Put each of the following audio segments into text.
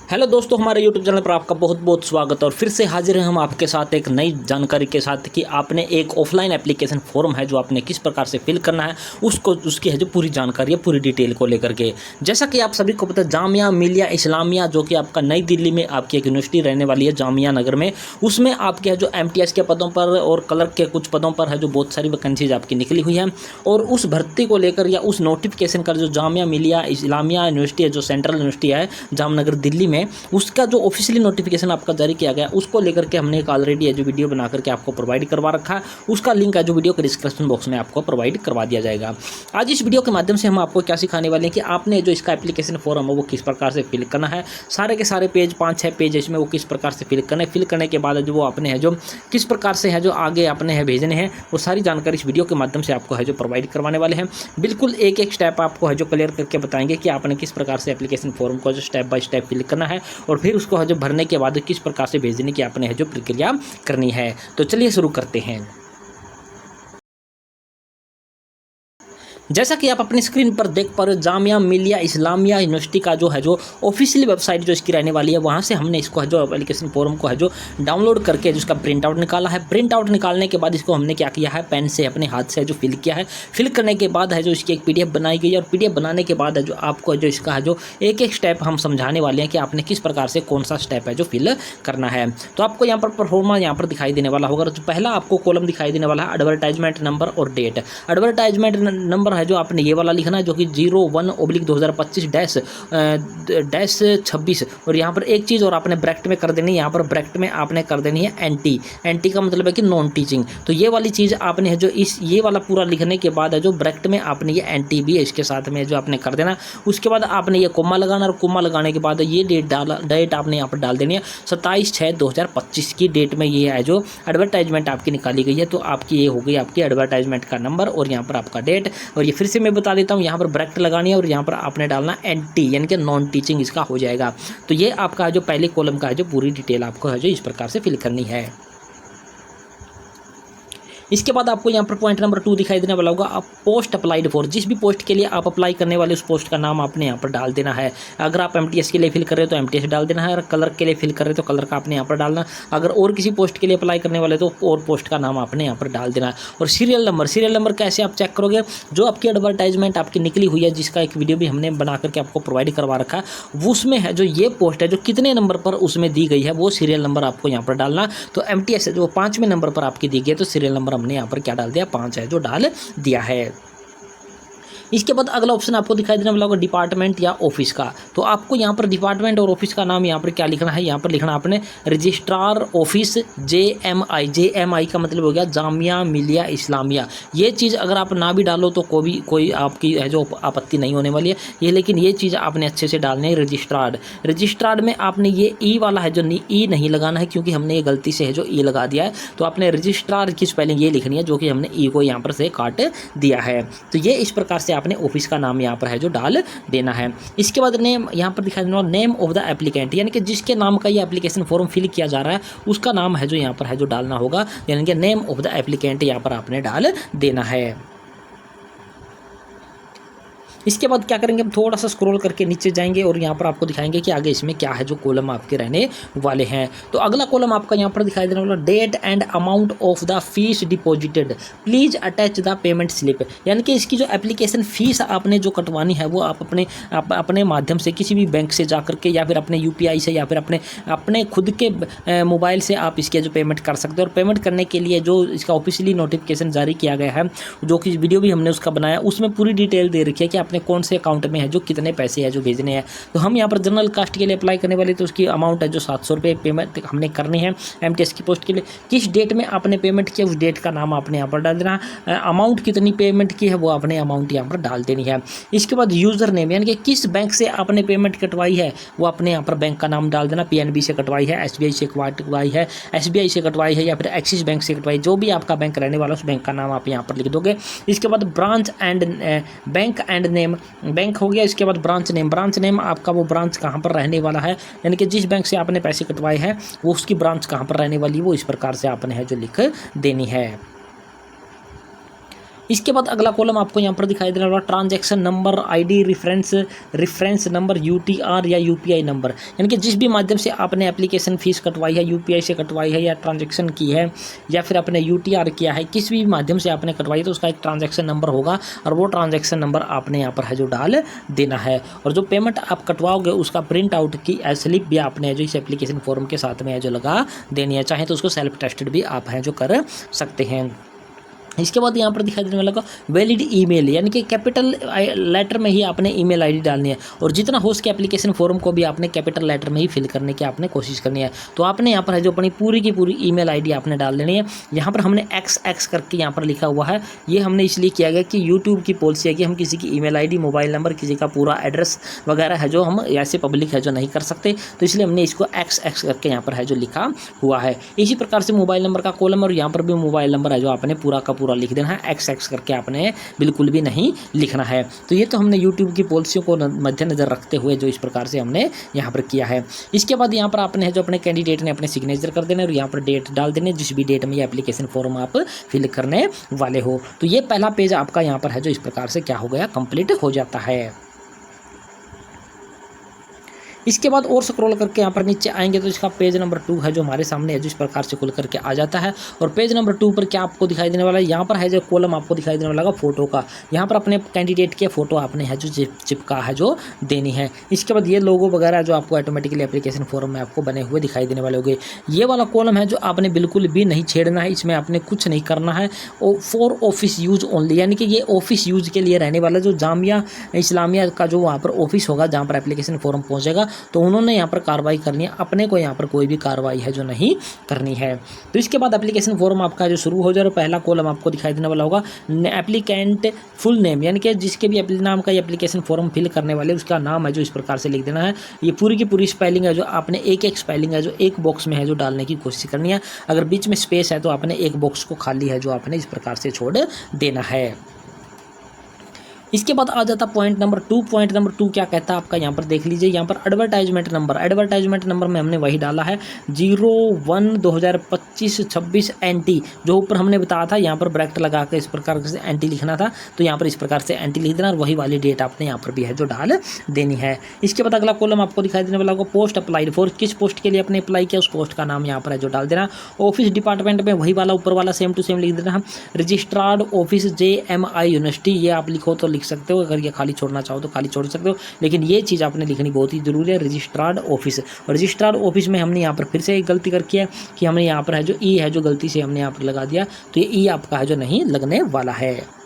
Hello दोस्तों, हमारे YouTube channel पर आपका बहुत बहुत स्वागत है। और फिर से हाजिर हैं हम आपके साथ एक नई जानकारी के साथ कि आपने एक ऑफलाइन एप्लीकेशन फॉर्म है जो आपने किस प्रकार से फिल करना है, उसकी है जो पूरी जानकारी है, पूरी डिटेल को लेकर के। जैसा कि आप सभी को पता है, जामिया मिलिया इस्लामिया जो कि आपका नई दिल्ली में आपकी एक यूनिवर्सिटी रहने वाली है, जामिया नगर में, उसमें आपके है जो MTS के पदों पर और क्लर्क के कुछ पदों पर है जो बहुत सारी वैकेंसीज आपकी निकली हुई हैं। और उस भर्ती को लेकर या उस नोटिफिकेशन का जो जामिया मिलिया इस्लामिया यूनिवर्सिटी है, जो सेंट्रल यूनिवर्सिटी है जामनगर दिल्ली में, उसका जो ऑफिशियली नोटिफिकेशन आपका जारी किया गया, उसको लेकर के हमने एक ऑलरेडी है जो वीडियो बना करके आपको प्रोवाइड करवा रखा है। उसका लिंक है जो वीडियो के डिस्क्रिप्शन बॉक्स में आपको प्रोवाइड करवा दिया जाएगा। आज इस वीडियो के माध्यम से हम आपको क्या सिखाने वाले हैं कि आपने जो इसका एप्लीकेशन फॉर्म है वो किस प्रकार से फिल करना है। सारे के सारे पेज 5-6 पेज इसमें वो किस प्रकार से फिल करना है, फिल करने के बाद जो वो आपने है जो किस प्रकार से है जो आगे आपने है भेजने हैं, वो सारी जानकारी इस वीडियो के माध्यम से आपको है जो प्रोवाइड करवाने वाले हैं। बिल्कुल एक एक स्टेप आपको है जो क्लियर करके बताएंगे कि आपने किस प्रकार से एप्लीकेशन फॉर्म को जो स्टेप बाय स्टेप फिल करना है और फिर उसको है जो भरने के बाद किस प्रकार से भेजने की आपने है जो प्रक्रिया करनी है। तो चलिए शुरू करते हैं। जैसा कि आप अपनी स्क्रीन पर देख पा रहे हो, जामिया मिलिया इस्लामिया यूनिवर्सिटी का जो है जो ऑफिशियली वेबसाइट जो इसकी रहने वाली है, वहाँ से हमने इसको है जो एप्लीकेशन फॉर्म को है जो डाउनलोड करके जिसका प्रिंट आउट निकाला है। प्रिंट आउट निकालने के बाद इसको हमने क्या किया है, पेन से अपने हाथ से जो फिल किया है। फिल करने के बाद है जो इसकी एक PDF बनाई गई है और PDF बनाने के बाद है जो आपको जो इसका है जो एक एक स्टेप हम समझाने वाले हैं कि आपने किस प्रकार से कौन सा स्टेप है जो फिल करना है। तो आपको यहाँ पर परफॉर्मा यहाँ पर दिखाई देने वाला होगा। तो पहला आपको कॉलम दिखाई देने वाला है एडवर्टाइजमेंट नंबर और डेट। एडवर्टाइजमेंट नंबर है जो आपने ये वाला लिखना है जो कि 01/2025-26 और यहाँ पर एक चीज़ और आपने ब्रैकेट में कर देनी है। यहाँ पर ब्रैकेट में आपने कर देनी है एंटी का मतलब है कि नॉन टीचिंग। तो ये वाली चीज़ आपने है जो ये वाला पूरा लिखने के बाद है जो ब्रैकेट में आपने ये एंटी भी है इसके साथ में जो आपने कर देना। उसके बाद आपने ये कोमा लगाना और कोमा लगाने के बाद ये डेट आपने यहाँ पर डाल देनी है 27/6/2025 की डेट में ये है जो एडवर्टाइजमेंट आपकी निकाली गई है। तो आपकी ये हो गई आपकी एडवर्टाइजमेंट का नंबर और यहाँ पर आपका डेट। और ये फिर से मैं बता देता हूँ, यहाँ पर ब्रैकेट लगानी है और यहाँ पर आपने डालना एंटी यानी कि नॉन टीचिंग इसका हो जाएगा। तो ये आपका जो पहले कॉलम का है जो पूरी डिटेल आपको है जो इस प्रकार से फिल करनी है। इसके बाद आपको यहाँ पर पॉइंट नंबर 2 दिखाई देने वाला होगा, आप पोस्ट अप्लाइड फॉर। जिस भी पोस्ट के लिए आप अप्लाई करने वाले उस पोस्ट का नाम आपने यहाँ पर डाल देना है। अगर आप MTS के लिए फिल कर रहे हो तो MTS डाल देना है। अगर क्लर्क के लिए फिल कर रहे हो तो क्लर्क आपने यहाँ पर डालना। अगर और किसी पोस्ट के लिए अप्लाई करने वाले तो और पोस्ट का नाम आपने यहाँ पर डाल देना है। और सीरियल नंबर कैसे आप चेक करोगे, जो आपकी एडवर्टाइजमेंट आपकी निकली हुई है जिसका एक वीडियो भी हमने बना करके आपको प्रोवाइड करवा रखा है, वो उसमें है जो ये पोस्ट है जो कितने नंबर पर उसमें दी गई है वो सीरियल नंबर आपको यहाँ पर डालना। तो MTS है जो 5वें नंबर पर आपकी दी गई है तो सीरियल नंबर हमने यहाँ पर क्या डाल दिया, 5 है जो डाल दिया है। इसके बाद अगला ऑप्शन आपको दिखाई देने वाला होगा डिपार्टमेंट या ऑफिस का। तो आपको यहाँ पर डिपार्टमेंट और ऑफिस का नाम यहाँ पर क्या लिखना है, यहाँ पर लिखना आपने रजिस्ट्रार ऑफिस JMI का मतलब हो गया जामिया मिलिया इस्लामिया। ये चीज़ अगर आप ना भी डालो तो कोई आपकी है जो आपत्ति नहीं होने वाली है ये, लेकिन ये चीज़ आपने अच्छे से डालनी है। रजिस्ट्रार्ड में आपने ये ई वाला है जो ई नहीं लगाना है क्योंकि हमने ये गलती से है जो ई लगा दिया है। तो आपने रजिस्ट्रार की स्पेलिंग ये लिखनी है जो कि हमने ई को यहाँ पर से काट दिया है। तो ये इस प्रकार से आपने ऑफिस का नाम यहाँ पर है जो डाल देना है। इसके बाद नेम यहाँ पर दिखाई देना नेम ऑफ द एप्लीकेंट, यानी कि जिसके नाम का ये एप्लीकेशन फॉर्म फिल किया जा रहा है उसका नाम है जो यहाँ पर है जो डालना होगा, यानी कि नेम ऑफ द एप्लीकेंट यहाँ पर आपने डाल देना है। इसके बाद क्या करेंगे, हम थोड़ा सा स्क्रॉल करके नीचे जाएंगे और यहाँ पर आपको दिखाएंगे कि आगे इसमें क्या है जो कॉलम आपके रहने वाले हैं। तो अगला कॉलम आपका यहाँ पर दिखाई देने वाला date and amount of the fees deposited, please attach the payment slip. यानी कि इसकी जो एप्लीकेशन फ़ीस आपने जो कटवानी है वो आप अपने माध्यम से किसी भी बैंक से जा करके या फिर अपने UPI से या फिर अपने खुद के मोबाइल से आप इसके जो पेमेंट कर सकते हो। और पेमेंट करने के लिए जो इसका ऑफिशियली नोटिफिकेशन जारी किया गया है, जो कि वीडियो भी हमने उसका बनाया, उसमें पूरी डिटेल दे रखी है कि आपने कौन से अकाउंट में है जो कितने पैसे है जो भेजने हैं। तो हम यहाँ पर जनरल कास्ट के लिए अप्लाई करने वाले तो उसकी अमाउंट है जो 700 रुपये पेमेंट हमने करनी है। MTS की पोस्ट के लिए किस डेट में आपने पेमेंट किया उस डेट का नाम आपने यहाँ पर डाल देना है। अमाउंट कितनी पेमेंट की है वो आपने अमाउंट यहाँ पर डाल देनी है। इसके बाद यूज़र नेम, यानी कि किस बैंक से आपने पेमेंट कटवाई है वो अपने यहाँ पर बैंक का नाम डाल देना। PNB से कटवाई है, SBI से कटवाई है, SBI से कटवाई है या फिर एक्सिस बैंक से कटवाई, जो भी आपका बैंक रहने वाला उस बैंक का नाम आप यहाँ पर लिख दोगे। इसके बाद branch and bank and name, bank हो गया। इसके बाद ब्रांच नेम आपका वो ब्रांच कहाँ पर रहने वाला है, यानी कि जिस बैंक से आपने पैसे कटवाए हैं वो उसकी ब्रांच कहाँ पर रहने वाली है वो इस प्रकार से आपने है जो लिख देनी है। इसके बाद अगला कॉलम आपको यहाँ पर दिखाई दे रहा होगा transaction number, ID, reference number, UTR या यूपीआई नंबर, यानी कि जिस भी माध्यम से आपने एप्लीकेशन फ़ीस कटवाई है, यूपीआई से कटवाई है या ट्रांजैक्शन की है या फिर आपने यूटीआर किया है, किस भी माध्यम से आपने कटवाई तो उसका एक ट्रांजैक्शन नंबर होगा और वो ट्रांजैक्शन नंबर आपने यहाँ पर है जो डाल देना है। और जो पेमेंट आप कटवाओगे उसका प्रिंट आउट की स्लिप भी आपने जो इस एप्लीकेशन फॉर्म के साथ में है जो लगा देनी है। चाहे तो उसको सेल्फ टेस्टेड भी आप हैं जो कर सकते हैं। इसके बाद यहाँ पर दिखाई देने वाला वैलिड ईमेल, यानी कि कैपिटल लेटर में ही आपने ईमेल आईडी डालनी है और जितना हो सके एप्लीकेशन फॉर्म को भी आपने कैपिटल लेटर में ही फिल करने की आपने कोशिश करनी है। तो आपने यहाँ पर है जो अपनी पूरी की पूरी ईमेल आईडी आपने डाल देनी है। यहाँ पर हमने XX करके यहाँ पर लिखा हुआ है, ये हमने इसलिए किया गया कि यूट्यूब की पॉलिसी है कि हम किसी की ईमेल आईडी, मोबाइल नंबर, किसी का पूरा एड्रेस वगैरह है जो हम ऐसे पब्लिक है जो नहीं कर सकते, तो इसलिए हमने इसको XX करके यहाँ पर है जो लिखा हुआ है। इसी प्रकार से मोबाइल नंबर का कॉलम और यहाँ पर भी मोबाइल नंबर है जो आपने पूरा का पूरा लिख देना है, XX करके आपने बिल्कुल भी नहीं लिखना है। तो ये तो हमने YouTube की पॉलिसियों को मद्देनजर रखते हुए जो इस प्रकार से हमने यहाँ पर किया है। इसके बाद यहाँ पर आपने जो अपने कैंडिडेट ने अपने सिग्नेचर कर देने और यहाँ पर डेट डाल देने, जिस भी डेट में ये एप्लीकेशन फॉर्म आप फिल करने वाले हो। तो ये पहला पेज आपका यहाँ पर है जो इस प्रकार से क्या हो गया, कंप्लीट हो जाता है। इसके बाद और स्क्रॉल करके यहाँ पर नीचे आएंगे तो इसका पेज नंबर 2 है जो हमारे सामने है जो इस प्रकार से खुल करके आ जाता है। और पेज नंबर 2 पर क्या आपको दिखाई देने वाला है, यहाँ पर है जो कॉलम आपको दिखाई देने वाला फोटो का, यहाँ पर अपने कैंडिडेट के फोटो आपने है जो चिपका है जो देनी है। इसके बाद ये लोगो वगैरह जो आपको ऑटोमेटिकली एप्लीकेशन फॉर्म में आपको बने हुए दिखाई देने वाले होंगे। ये वाला कॉलम है जो आपने बिल्कुल भी नहीं छेड़ना है, इसमें आपने कुछ नहीं करना है। फॉर ऑफिस यूज ओनली, यानी कि ये ऑफिस यूज के लिए रहने वाला, जो जामिया इस्लामिया का जो वहाँ पर ऑफिस होगा जहाँ पर एप्लीकेशन फॉर्म पहुँचेगा तो उन्होंने यहाँ पर कार्रवाई करनी है, अपने को यहाँ पर कोई भी कार्रवाई है जो नहीं करनी है। तो इसके बाद एप्लीकेशन फॉर्म आपका जो शुरू हो जाए और पहला कॉलम आपको दिखाई देने वाला होगा एप्लीकेंट फुल नेम, यानी कि जिसके भी नाम का एप्लीकेशन फॉर्म फिल करने वाले उसका नाम है जो इस प्रकार से लिख देना है। ये पूरी की पूरी स्पेलिंग है जो आपने एक स्पेलिंग है जो एक बॉक्स में है जो डालने की कोशिश करनी है। अगर बीच में स्पेस है तो आपने एक बॉक्स को खाली है जो आपने इस प्रकार से छोड़ देना है। इसके बाद आ जाता पॉइंट नंबर 2। पॉइंट नंबर 2 क्या कहता है आपका, यहाँ पर देख लीजिए। यहाँ पर एडवर्टाइजमेंट नंबर में हमने वही डाला है 01/2025-26 NT, जो ऊपर हमने बताया था यहाँ पर ब्रैकेट लगा कर इस प्रकार से NT लिखना था, तो यहाँ पर इस प्रकार से NT लिख देना और वही वाली डेट आपने यहाँ पर भी है जो डाल देनी है। इसके बाद अगला कॉलम आपको दिखाई देने वाला होगा पोस्ट अप्लाइड फॉर, किस पोस्ट के लिए आपने अप्लाई किया उस पोस्ट का नाम यहाँ पर है जो डाल देना। ऑफिस डिपार्टमेंट में वही वाला ऊपर वाला सेम टू सेम लिख देना। रजिस्ट्रार्ड ऑफिस JMI यूनिवर्सिटी, ये आप लिखो तो लिख सकते हो, अगर ये खाली छोड़ना चाहो तो खाली छोड़ सकते हो, लेकिन ये चीज़ आपने लिखनी बहुत ही जरूरी है, रजिस्ट्रार्ड ऑफिस। और रजिस्ट्रार्ड ऑफिस में हमने यहाँ पर फिर से एक गलती करके है कि हमने यहाँ पर है जो ई है जो गलती से हमने यहाँ पर लगा दिया, तो ये ई आपका है जो नहीं लगने वाला है।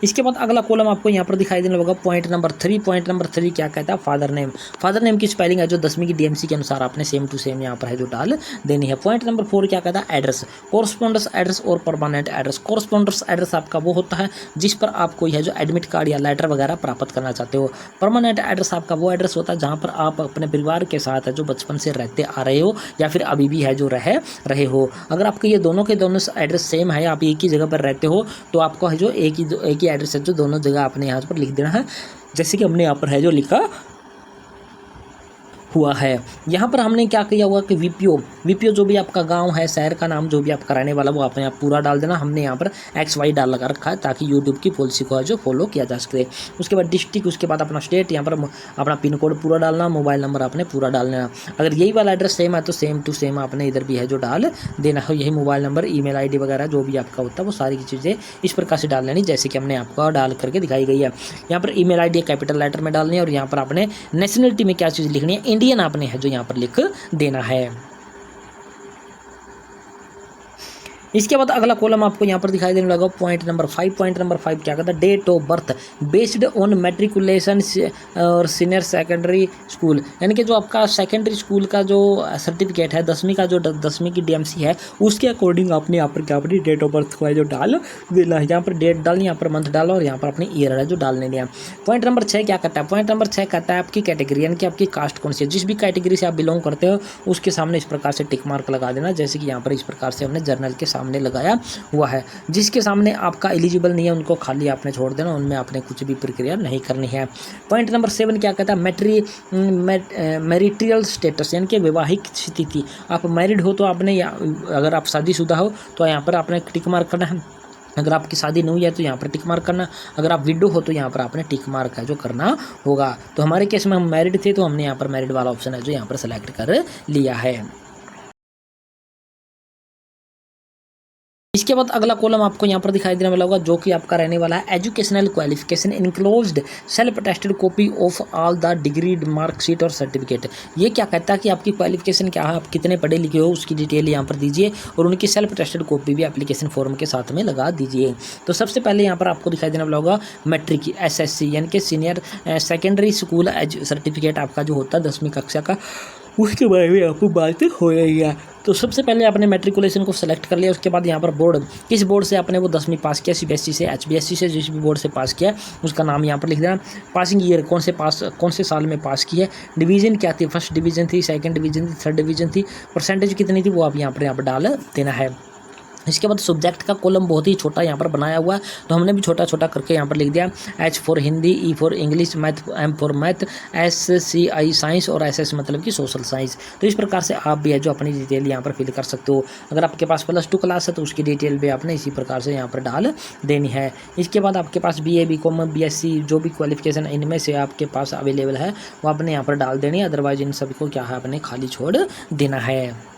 इसके बाद अगला कॉलम आपको यहाँ पर दिखाई देने होगा पॉइंट नंबर 3। पॉइंट नंबर 3 क्या कहता है, फादर नेम। फादर नेम की स्पेलिंग है जो 10वीं की DMC के अनुसार आपने सेम टू सेम यहाँ पर है जो डाल देनी है। पॉइंट नंबर 4 क्या कहता है, एड्रेस, कोरस्पोंडेंस एड्रेस और परमानेंट एड्रेस। कोरस्पोंडेंस एड्रेस आपका वो होता है जिस पर आप कोई है जो एडमिट कार्ड या लेटर वगैरह प्राप्त करना चाहते हो। परमानेंट एड्रेस आपका वो एड्रेस होता है जहाँ पर आप अपने परिवार के साथ है जो बचपन से रहते आ रहे हो या फिर अभी भी है जो रह रहे हो। अगर आपके ये दोनों के दोनों एड्रेस सेम है, आप एक ही जगह पर रहते हो, तो आपको है जो एक ही एड्रेस है जो दोनों जगह आपने यहाँ पर लिख देना है, जैसे कि हमने यहाँ पर है जो लिखा हुआ है। यहाँ पर हमने क्या किया हुआ कि वीपीओ जो भी आपका गांव है, शहर का नाम जो भी आपका रहने वाला वो आपने यहाँ पूरा डाल देना। हमने यहाँ पर XY डाल लगा रखा है ताकि यूट्यूब की पॉलिसी को है जो फॉलो किया जा सके। उसके बाद डिस्ट्रिक्ट, उसके बाद अपना स्टेट, यहाँ पर अपना पिन कोड पूरा डालना, मोबाइल नंबर आपने पूरा डालना। अगर यही वाला एड्रेस सेम है तो सेम टू सेम आपने इधर भी है जो डाल देना है। यही मोबाइल नंबर, ईमेल ID वगैरह जो भी आपका होता है वो सारी चीज़ें इस प्रकार से डाल लेनी जैसे कि हमने आपको डाल करके दिखाई गई है। यहाँ पर ईमेल ID कैपिटल लेटर में डालनी है और यहाँ पर आपने नेशनलिटी में क्या चीज़ लिखनी है, इंडियन आपने है जो यहाँ पर लिख देना है। इसके बाद अगला कॉलम आपको यहाँ पर दिखाई देने लगा पॉइंट नंबर 5। पॉइंट नंबर 5 क्या कहता है, date of birth based on matriculation और सीनियर सेकेंडरी स्कूल, यानी कि जो आपका सेकेंडरी स्कूल का जो सर्टिफिकेट है 10वीं का, जो 10वीं की DMC है उसके अकॉर्डिंग आपने यहाँ पर क्या अपनी डेट ऑफ बर्थ को है जो डाल देना है। यहाँ पर डेट डालनी, यहाँ पर मंथ डालो और यहाँ पर अपनी ईयर है जो डालने दिया। पॉइंट नंबर 6 क्या कहता है, पॉइंट नंबर 6 कहता है आपकी कैटेगरी, यानी कि आपकी कास्ट कौन सी है। जिस भी कैटेगरी से आप बिलोंग करते हो उसके सामने इस प्रकार से टिक मार्क लगा देना, जैसे कि यहाँ पर इस प्रकार से हमने जर्नल के सामने सामने लगाया हुआ है। जिसके सामने आपका एलिजिबल नहीं है उनको खाली आपने छोड़ देना, उनमें आपने कुछ भी प्रक्रिया नहीं करनी है। पॉइंट नंबर 7 क्या कहता है, मैरिटल स्टेटस यानी कि वैवाहिक स्थिति। आप मैरिड हो तो आपने, अगर आप शादीशुदा हो तो यहाँ पर आपने टिक मार्क करना है। अगर आपकी शादी नहीं हुई है तो यहाँ पर टिक मार्क करना। अगर आप विडो हो तो यहाँ पर आपने टिक मार्क है जो करना होगा। तो हमारे केस में हम मैरिड थे तो हमने यहाँ पर मैरिड वाला ऑप्शन है जो यहाँ पर सेलेक्ट कर लिया है। इसके बाद अगला कॉलम आपको यहाँ पर दिखाई देने वाला होगा जो कि आपका रहने वाला है educational qualification enclosed self attested copy of all the degree marksheet और सर्टिफिकेट। ये क्या कहता है कि आपकी क्वालिफिकेशन क्या है, आप कितने पढ़े लिखे हो, उसकी डिटेल यहाँ पर दीजिए और उनकी सेल्फ अटेस्टेड कॉपी भी एप्लीकेशन फॉर्म के साथ में लगा दीजिए। तो सबसे पहले यहाँ पर आपको दिखाई देने वाला होगा मैट्रिक की SSC यानी कि सीनियर सेकेंडरी स्कूल सर्टिफिकेट आपका जो होता है 10वीं कक्षा का, उसके बारे में आपको बात हो रही है। तो सबसे पहले आपने मैट्रिकुलेशन को सेलेक्ट कर लिया। उसके बाद यहाँ पर बोर्ड, किस बोर्ड से आपने वो 10वीं पास किया, CBSE से, HBSE से, जिस भी बोर्ड से पास किया उसका नाम यहाँ पर लिख देना। पासिंग ईयर, कौन से साल में पास किया, डिवीज़न क्या थी, फर्स्ट डिवीज़न थी, सेकंड डिवीज़न थी, थर्ड डिवीज़न थी, परसेंटेज कितनी थी वो आप यहाँ पर डाल देना है। इसके बाद सब्जेक्ट का कॉलम बहुत ही छोटा यहाँ पर बनाया हुआ है तो हमने भी छोटा छोटा करके यहाँ पर लिख दिया। H for Hindi, E for English, math, M for math, SCI science और SS मतलब कि सोशल साइंस। तो इस प्रकार से आप भी है जो अपनी डिटेल यहाँ पर फिल कर सकते हो। अगर आपके पास +2 क्लास है तो उसकी डिटेल भी आपने इसी प्रकार से यहाँ पर डाल देनी है। इसके बाद आपके पास BA, BCom, BSc जो भी क्वालिफिकेशन इनमें से आपके पास अवेलेबल है वो आपने यहाँ पर डाल देनी है। अदरवाइज इन सभी को क्या है आपने खाली छोड़ देना है।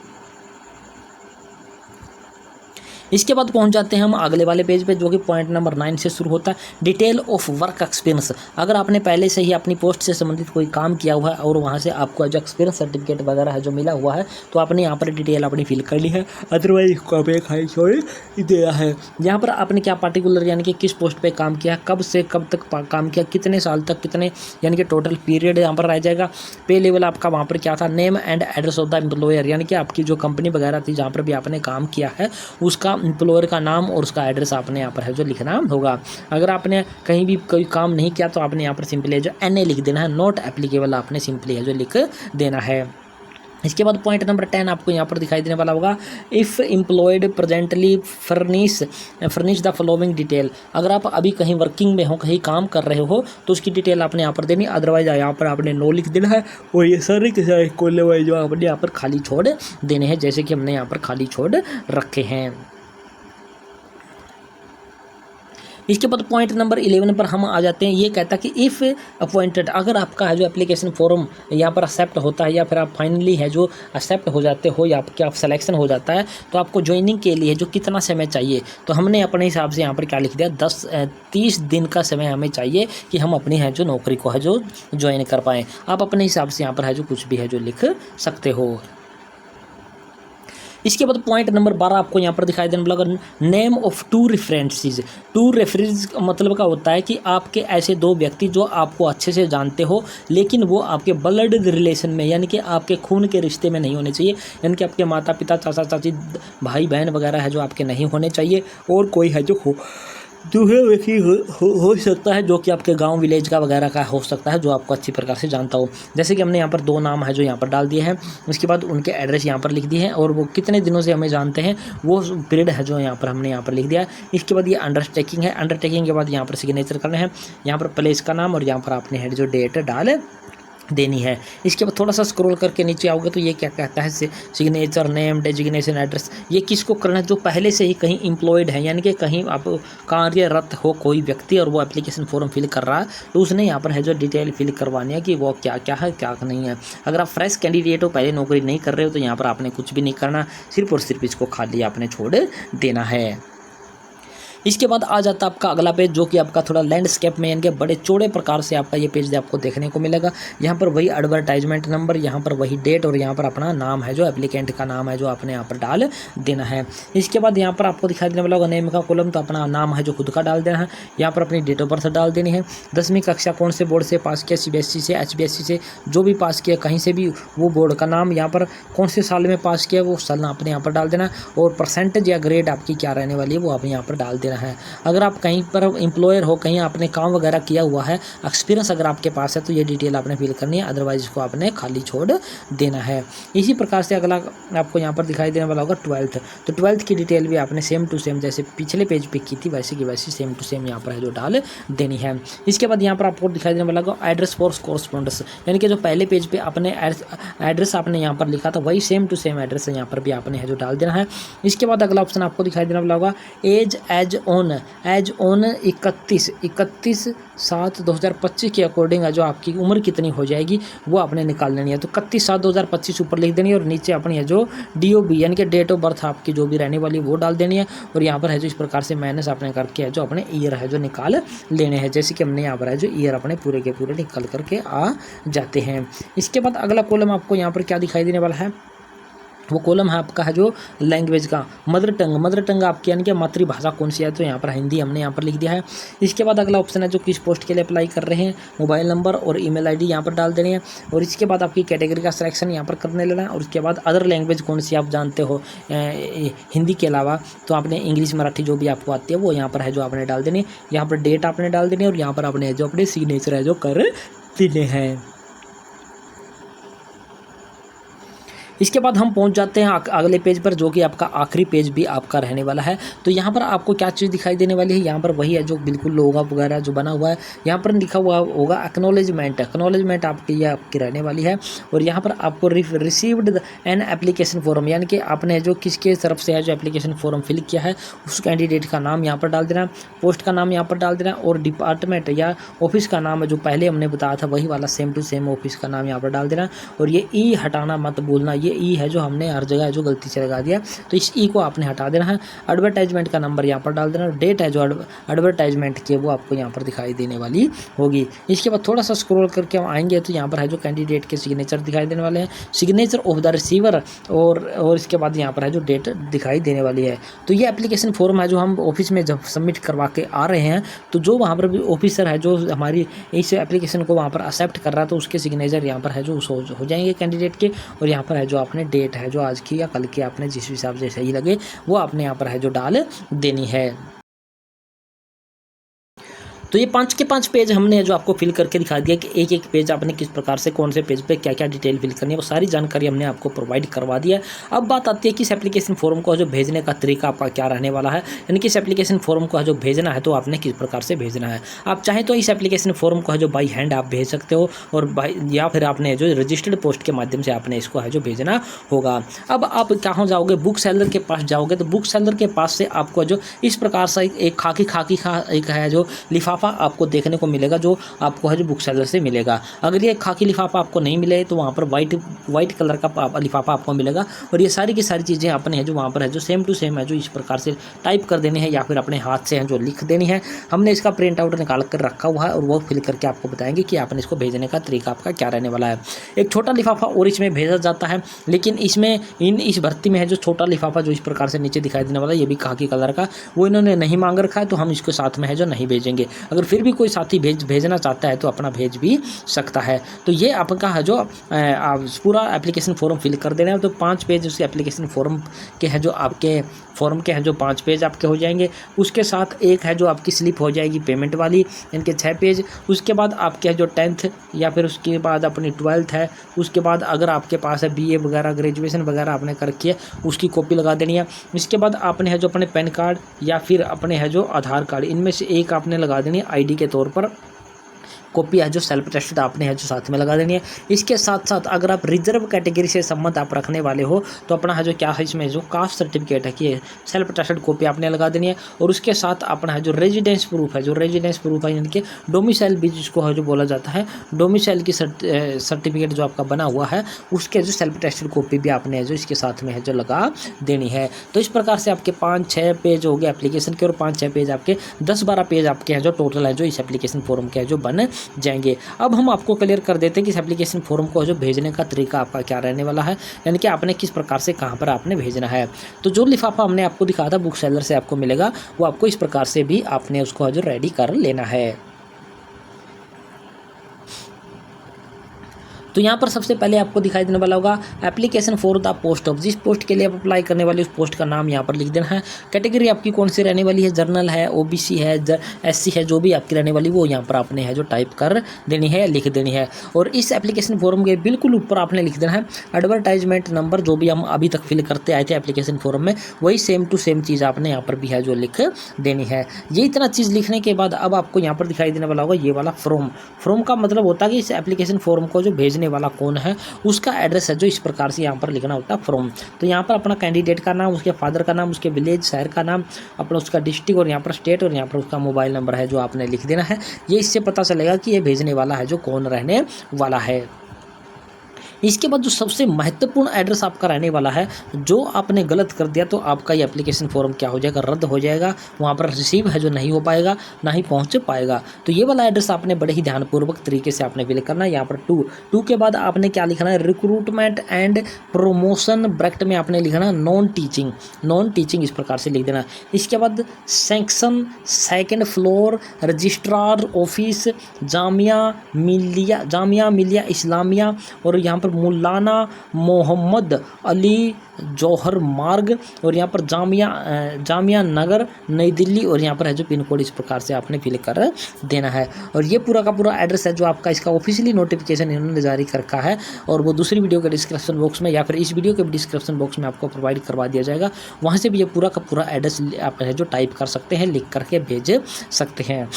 इसके बाद पहुंच जाते हैं हम अगले वाले पेज पे जो कि पॉइंट नंबर 9 से शुरू होता है, डिटेल ऑफ वर्क एक्सपीरियंस। अगर आपने पहले से ही अपनी पोस्ट से संबंधित कोई काम किया हुआ है और वहां से आपको जो एक्सपीरियंस सर्टिफिकेट वगैरह है जो मिला हुआ है तो आपने यहाँ पर डिटेल अपनी फिल कर ली है। अदरवाइज इसको आपने खाली छोड़ दिया है। यहाँ पर आपने क्या पार्टिकुलर यानी कि किस पोस्ट पर काम किया, कब से कब तक काम किया, कितने साल तक, कितने यानी कि टोटल पीरियड यहाँ पर रह जाएगा। पे लेवल आपका वहाँ पर क्या था, name and address of the employer यानी कि आपकी जो कंपनी वगैरह थी जहाँ पर भी आपने काम किया है उसका एम्प्लॉयर का नाम और उसका एड्रेस आपने यहाँ पर है जो लिखना होगा। अगर आपने कहीं भी कोई काम नहीं किया तो आपने यहाँ पर सिंपली जो NA लिख देना है, नॉट एप्लीकेबल आपने सिंपली है जो लिख देना है। इसके बाद पॉइंट नंबर 10 आपको यहाँ पर दिखाई देने वाला होगा, if employed presently furnish the following detail. अगर आप अभी कहीं वर्किंग में हो, कहीं काम कर रहे हो तो उसकी डिटेल आपने यहाँ पर देनी। अदरवाइज यहाँ पर आपने नो लिख देना है और ये सारे के सारे कोले वाले जो आपने यहाँ पर खाली छोड़ देने हैं जैसे कि हमने यहाँ पर खाली छोड़ रखे हैं। इसके बाद पॉइंट नंबर 11 पर हम आ जाते हैं। ये कहता है कि इफ़ अपॉइंटेड, अगर आपका है जो एप्लीकेशन फॉर्म यहाँ पर एक्सेप्ट होता है या फिर आप फाइनली है जो एक्सेप्ट हो जाते हो या आपके आप सिलेक्शन हो जाता है तो आपको ज्वाइनिंग के लिए जो कितना समय चाहिए तो हमने अपने हिसाब से यहाँ पर क्या लिख दिया, 30 दिन का समय हमें चाहिए कि हम अपनी है जो नौकरी को है जो ज्वाइन कर पाएँ। आप अपने हिसाब से यहाँ पर है जो कुछ भी है जो लिख सकते हो। इसके बाद पॉइंट नंबर 12 आपको यहाँ पर दिखाई देने वाला, नेम ऑफ 2 रेफरेंसेस। 2 रेफरेंस मतलब का होता है कि आपके ऐसे 2 व्यक्ति जो आपको अच्छे से जानते हो लेकिन वो आपके ब्लड रिलेशन में यानी कि आपके खून के रिश्ते में नहीं होने चाहिए, यानी कि आपके माता पिता, चाचा चाची, भाई बहन वगैरह है जो आपके नहीं होने चाहिए और कोई है जो दूसरा व्यक्ति हो सकता है जो कि आपके गांव विलेज का वगैरह का हो सकता है जो आपको अच्छी प्रकार से जानता हो। जैसे कि हमने यहाँ पर 2 नाम है जो यहाँ पर डाल दिए हैं। उसके बाद उनके एड्रेस यहाँ पर लिख दिए हैं और वो कितने दिनों से हमें जानते हैं वो पीरियड है जो यहाँ पर हमने यहाँ पर लिख दिया है। इसके बाद ये अंडरटेकिंग है, अंडरटेकिंग के बाद यहाँ पर सिग्नेचर करने हैं, यहाँ पर प्लेस का नाम और यहाँ पर आपने है जो डेट डाल देनी है। इसके बाद थोड़ा सा स्क्रॉल करके नीचे आओगे तो ये क्या कहता है, सिग्नेचर, नेम, डेजिग्नेशन, एड्रेस। ये किसको करना है, जो पहले से ही कहीं एम्प्लॉयड है यानी कि कहीं आप कार्यरत हो कोई व्यक्ति और वो एप्लीकेशन फॉर्म फिल कर रहा है तो उसने यहाँ पर है जो डिटेल फिल करवानी है कि वो क्या क्या है क्या नहीं है। अगर आप फ्रेश कैंडिडेट हो, पहले नौकरी नहीं कर रहे हो तो यहाँ पर आपने कुछ भी नहीं करना, सिर्फ और सिर्फ इसको खाली आपने छोड़ देना है। इसके बाद आ जाता है आपका अगला पेज जो कि आपका थोड़ा लैंडस्केप में यानी कि बड़े चौड़े प्रकार से आपका ये पेज आपको देखने को मिलेगा। यहाँ पर वही एडवर्टाइजमेंट नंबर, यहाँ पर वही डेट और यहाँ पर अपना नाम है जो एप्लीकेंट का नाम है जो आपने यहाँ पर डाल देना है। इसके बाद यहाँ पर आपको दिखाई देने वाला होगा नेम का कॉलम, तो अपना नाम है जो खुद का डाल देना है। यहाँ पर अपनी डेट ऑफ बर्थ डाल देनी है। 10वीं कक्षा कौन से बोर्ड से पास किया, CBSE से, HBSE से, जो भी पास किया कहीं से भी वो बोर्ड का नाम, यहाँ पर कौन से साल में पास किया वो साल आपने यहाँ पर डाल देना और परसेंटेज या ग्रेड आपकी क्या रहने वाली है वो आप यहाँ पर डाल देना है। अगर आप कहीं पर एम्प्लॉयर हो, कहीं आपने काम वगैरह किया हुआ है, एक्सपीरियंस अगर आपके पास है तो ये डिटेल आपने फिल करनी है, अदरवाइज इसको आपने खाली छोड़ देना है। इसी प्रकार से अगला आपको यहाँ पर दिखाई देने वाला होगा 12th। तो 12th की डिटेल भी आपने सेम टू सेम जैसे पिछले पेज पे की थी वैसे की वैसी सेम टू सेम यहाँ पर है जो डाल देनी है। इसके बाद यहाँ पर आपको दिखाई देने वाला होगा एड्रेस फॉर कोरस्पोंडेंस, यानी कि जो पहले पेज पे आपने एड्रेस आपने यहाँ पर लिखा था वही सेम टू सेम एड्रेस यहाँ पर भी आपने है जो डाल देना है। इसके बाद अगला ऑप्शन आपको दिखाई देने वाला होगा एज ऑन 31/7/2025 के अकॉर्डिंग जो आपकी उम्र कितनी हो जाएगी वो आपने निकाल लेनी है। तो 31/7/2025 ऊपर लिख देनी है और नीचे अपनी है जो DOB यानी कि डेट ऑफ बर्थ आपकी जो भी रहने वाली वो डाल देनी है। और यहाँ पर है जो इस प्रकार से माइनस आपने करके है जो अपने ईयर है जो निकाल लेने हैं, जैसे कि हमने यहाँ पर है जो ईयर अपने पूरे के पूरे निकल करके आ जाते हैं। इसके बाद अगला कॉलम आपको यहाँ पर क्या दिखाई देने वाला है, वो कॉलम है आपका है जो लैंग्वेज का, मदर टंग आपकी यानी कि मातृभाषा कौन सी है, तो यहाँ पर हिंदी हमने यहाँ पर लिख दिया है। इसके बाद अगला ऑप्शन है जो किस पोस्ट के लिए अप्लाई कर रहे हैं, मोबाइल नंबर और ईमेल आईडी यहाँ पर डाल देनी है। और इसके बाद आपकी कैटेगरी का सिलेक्शन यहाँ पर करने लेना है। और उसके बाद अदर लैंग्वेज कौन सी आप जानते हो हिंदी के अलावा, तो आपने इंग्लिश मराठी जो भी आपको आती है वो यहाँ पर है जो आपने डाल देनी है। यहाँ पर डेट आपने डाल देनी है और यहाँ पर आपने जो अपने सिग्नेचर है जो कर देने हैं। इसके बाद हम पहुंच जाते हैं अगले पेज पर जो कि आपका आखिरी पेज भी आपका रहने वाला है। तो यहाँ पर आपको क्या चीज़ दिखाई देने वाली है, यहाँ पर वही है जो बिल्कुल लोगो वगैरह जो बना हुआ है, यहाँ पर लिखा हुआ होगा एक्नॉलेजमेंट आपकी ये आपकी रहने वाली है। और यहाँ पर आपको रिसीव्ड एन एप्लीकेशन फॉर्म, यानी कि आपने जो किसके तरफ से है जो एप्लीकेशन फॉर्म फिल किया है उस कैंडिडेट का नाम यहाँ पर डाल देना, पोस्ट का नाम यहाँ पर डाल देना और डिपार्टमेंट या ऑफिस का नाम जो पहले हमने बताया था वही वाला सेम टू सेम ऑफिस का नाम यहाँ पर डाल देना। और ये ई हटाना मत भूलना, ये ई है जो हमने हर जगह जो गलती से लगा दिया तो इस ई को आपने हटा देना है। एडवर्टाइजमेंट का नंबर यहाँ पर डाल देना, डेट है जो एडवर्टाइजमेंट की वो आपको यहाँ पर दिखाई देने वाली होगी। इसके बाद थोड़ा सा स्क्रॉल करके हम आएंगे तो यहाँ पर है जो कैंडिडेट के सिग्नेचर दिखाई देने वाले हैं, सिग्नेचर ऑफ द रिसीवर और इसके बाद यहाँ पर है जो डेट दिखाई देने वाली है। तो ये एप्लीकेशन फॉर्म है जो हम ऑफिस में जब सबमिट करवा के आ रहे हैं तो जो वहाँ पर भी ऑफिसर है जो हमारी इस एप्लीकेशन को वहाँ पर एक्सेप्ट कर रहा है तो उसके सिग्नेचर यहाँ पर है जो हो जाएंगे कैंडिडेट के। और यहाँ पर है जो आपने डेट है जो आज की या कल की आपने जिस हिसाब से सही लगे वो आपने यहाँ पर है जो डाल देनी है। तो ये 5 के 5 पेज हमने जो आपको फिल करके दिखा दिया कि एक एक पेज आपने किस प्रकार से कौन से पेज पे क्या क्या डिटेल फिल करनी है वो सारी जानकारी हमने आपको प्रोवाइड करवा दिया है। अब बात आती है कि इस एप्लीकेशन फॉर्म को जो भेजने का तरीका आपका क्या रहने वाला है, यानी कि इस एप्लीकेशन फॉर्म को जो भेजना है तो आपने किस प्रकार से भेजना है। आप चाहें तो इस एप्लीकेशन फॉर्म को जो बाई हैंड आप भेज सकते हो और या फिर आपने जो रजिस्टर्ड पोस्ट के माध्यम से आपने इसको है जो भेजना होगा। अब आप कहाँ जाओगे, बुक सेलर के पास जाओगे तो बुक सेलर के पास से आपको जो इस प्रकार से एक खाकी एक है जो लिफाफा आपको देखने को मिलेगा जो आपको है जो बुक सेलर से मिलेगा। अगर ये खाकी लिफाफा आपको नहीं मिले तो वहाँ पर वाइट कलर का लिफाफा आपको मिलेगा। और ये सारी की सारी चीज़ें अपने हैं जो वहाँ पर है जो सेम टू सेम है जो इस प्रकार से टाइप कर देनी है या फिर अपने हाथ से है जो लिख देनी है। हमने इसका प्रिंट आउट निकाल कर रखा हुआ है और वो फिल करके आपको बताएंगे कि आपने इसको भेजने का तरीका आपका क्या रहने वाला है। एक छोटा लिफाफा और इसमें भेजा जाता है, लेकिन इसमें इस भर्ती में है जो छोटा लिफाफा जो इस प्रकार से नीचे दिखाई देने वाला है ये भी खाकी कलर का वो इन्होंने नहीं मांग रखा है तो हम इसके साथ में है जो नहीं भेजेंगे। अगर फिर भी कोई साथी भेजना चाहता है तो अपना भेज भी सकता है। तो ये आपका है जो पूरा एप्लीकेशन फॉर्म फिल कर देना है। तो 5 पेज उसके एप्लीकेशन फॉर्म के हैं जो आपके फॉर्म के हैं जो 5 पेज आपके हो जाएंगे। उसके साथ एक है जो आपकी स्लिप हो जाएगी पेमेंट वाली, इनके 6 पेज। उसके बाद आपके जो 10th या फिर उसके बाद अपनी 12th है, उसके बाद अगर आपके पास है BA वगैरह ग्रेजुएशन वगैरह आपने कर रखी है उसकी कॉपी लगा देनी है। इसके बाद आपने है जो अपने पैन कार्ड या फिर अपने है जो आधार कार्ड इनमें से एक आपने लगा देनी है ID के तौर पर। कॉपी है जो सेल्फ टेस्टेड आपने है जो साथ में लगा देनी है। इसके साथ साथ अगर आप रिजर्व कैटेगरी से संबंध आप रखने वाले हो तो अपना है जो क्या है इसमें जो कास्ट सर्टिफिकेट है कि सेल्फ टेस्टेड कॉपी आपने लगा देनी है। और उसके साथ अपना है जो रेजिडेंस प्रूफ है यानी कि डोमिसाइल भी जिसको है जो बोला जाता है, डोमिसाइल की सर्टिफिकेट जो आपका बना हुआ है उसके जो सेल्फ टेस्टेड कॉपी भी आपने जो इसके साथ में है जो लगा देनी है। तो इस प्रकार से आपके 5-6 पेज हो गए एप्लीकेशन के और 5-6 पेज आपके 10-12 पेज आपके हैं जो टोटल है जो इस एप्लीकेशन फॉर्म के है जो बन जाएंगे। अब हम आपको क्लियर कर देते हैं कि इस एप्लीकेशन फॉर्म को जो भेजने का तरीका आपका क्या रहने वाला है, यानी कि आपने किस प्रकार से कहां पर आपने भेजना है। तो जो लिफाफा हमने आपको दिखाया था बुक सेलर से आपको मिलेगा वो आपको इस प्रकार से भी आपने उसको जो रेडी कर लेना है। तो यहाँ पर सबसे पहले आपको दिखाई देने वाला होगा application for the post of, जिस पोस्ट के लिए आप अप्लाई करने वाले उस पोस्ट का नाम यहाँ पर लिख देना है। कैटेगरी आपकी कौन सी रहने वाली है, जर्नल है, ओबीसी है, एससी है, जो भी आपकी रहने वाली वो यहाँ पर आपने है जो टाइप कर देनी है, लिख देनी है। और इस एप्लीकेशन फॉर्म के बिल्कुल ऊपर आपने लिख देना है एडवर्टाइजमेंट नंबर, जो भी हम अभी तक फिल करते आए थे एप्लीकेशन फॉर्म में, वही सेम टू सेम चीज़ आपने यहाँ पर भी है जो लिख देनी है। ये इतना चीज़ लिखने के बाद अब आपको यहाँ पर दिखाई देने वाला होगा ये वाला फ्रॉम का मतलब होता है कि इस एप्लीकेशन फॉर्म को जो भेजने वाला कौन है उसका एड्रेस है जो इस प्रकार से यहाँ पर लिखना होता है फ्रॉम। तो यहाँ पर अपना कैंडिडेट का नाम, उसके फादर का नाम, उसके विलेज शहर का नाम, अपना उसका डिस्ट्रिक्ट और यहाँ पर स्टेट और यहाँ पर उसका मोबाइल नंबर है जो आपने लिख देना है। ये इससे पता चलेगा कि ये भेजने वाला है जो कौन रहने वाला है। इसके बाद जो सबसे महत्वपूर्ण एड्रेस आपका रहने वाला है, जो आपने गलत कर दिया तो आपका ये एप्लीकेशन फॉर्म क्या हो जाएगा, रद्द हो जाएगा, वहाँ पर रिसीव है जो नहीं हो पाएगा, ना ही पहुँच पाएगा। तो ये वाला एड्रेस आपने बड़े ही ध्यानपूर्वक तरीके से आपने फिल करना है। यहाँ पर टू के बाद आपने क्या लिखना है, रिक्रूटमेंट एंड प्रमोशन ब्रैकेट में आपने लिखना नॉन टीचिंग इस प्रकार से लिख देना। इसके बाद section 2nd floor registrar office Jamia Millia Islamia और यहाँ पर मौलाना मोहम्मद अली जौहर मार्ग और यहाँ पर जामिया नगर नई दिल्ली और यहाँ पर है जो पिन कोड इस प्रकार से आपने फिल कर देना है। और ये पूरा का पूरा एड्रेस है जो आपका, इसका ऑफिशियली नोटिफिकेशन इन्होंने जारी कर रखा है और वो दूसरी वीडियो के डिस्क्रिप्शन बॉक्स में या फिर इस वीडियो के डिस्क्रिप्शन बॉक्स में आपको प्रोवाइड करवा दिया जाएगा। वहाँ से भी ये पूरा का पूरा एड्रेस आप है जो टाइप कर सकते हैं, लिख करके भेज सकते हैं।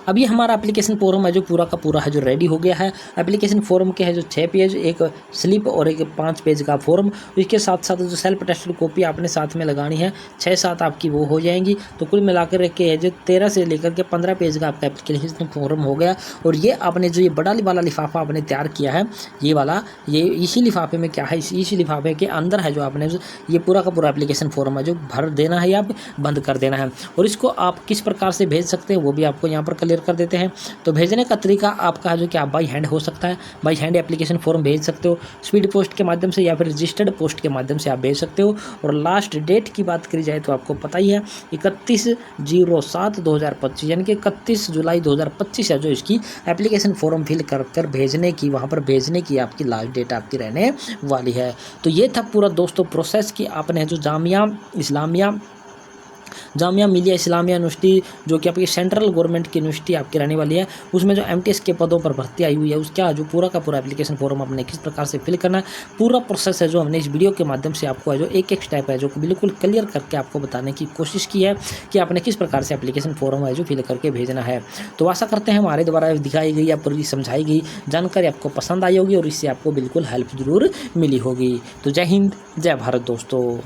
अब ये हमारा एप्लीकेशन फॉर्म है जो पूरा का पूरा है जो रेडी हो गया है। एप्लीकेशन फॉर्म के है जो 6 पेज, एक स्लिप और एक 5 पेज का फॉर्म, इसके साथ साथ जो सेल्फ अटेस्टेड कॉपी आपने साथ में लगानी है 6-7 आपकी वो हो जाएंगी। तो कुल मिलाकर के है जो 13 से लेकर के 15 पेज का आपका एप्लीकेशन फॉर्म हो गया। और ये आपने जो ये बड़ा वाला लिफाफा आपने तैयार किया है, ये इसी लिफाफे में क्या है, इसी लिफाफे के अंदर है जो आपने ये पूरा का पूरा एप्लीकेशन फॉर्म है जो भर देना है या बंद कर देना है। और इसको आप किस प्रकार से भेज सकते हैं वो भी आपको यहाँ पर कर देते हैं। तो भेजने का तरीका आपका जो क्या बाई हैंड हो सकता है, बाई हैंड एप्लीकेशन फॉर्म भेज सकते हो, स्पीड पोस्ट के माध्यम से या फिर रजिस्टर्ड पोस्ट के माध्यम से आप भेज सकते हो। और लास्ट डेट की बात करी जाए तो आपको पता ही है 31/07/2025 यानी कि 31 जुलाई 2025 है जो इसकी एप्लीकेशन फॉर्म फिल कर भेजने की, वहाँ पर भेजने की आपकी लास्ट डेट आपकी रहने वाली है। तो ये था पूरा दोस्तों प्रोसेस कि आपने जो जामिया मिलिया इस्लामिया यूनिवर्सिटी जो कि आपकी सेंट्रल गवर्नमेंट की यूनिवर्सिटी आपकी रहने वाली है, उसमें जो एमटीएस के पदों पर भर्ती आई हुई है उसका जो पूरा का पूरा एप्लीकेशन फॉर्म आपने किस प्रकार से फिल करना है, पूरा प्रोसेस है जो हमने इस वीडियो के माध्यम से आपको है जो एक स्टेप है जो बिल्कुल क्लियर करके आपको बताने की कोशिश की है कि आपने किस प्रकार से एप्लीकेशन फॉर्म है जो फिल करके भेजना है। तो आशा करते हैं हमारे द्वारा दिखाई गई या पूरी समझाई गई जानकारी आपको पसंद आई होगी और इससे आपको बिल्कुल हेल्प जरूर मिली होगी। तो जय हिंद, जय भारत दोस्तों।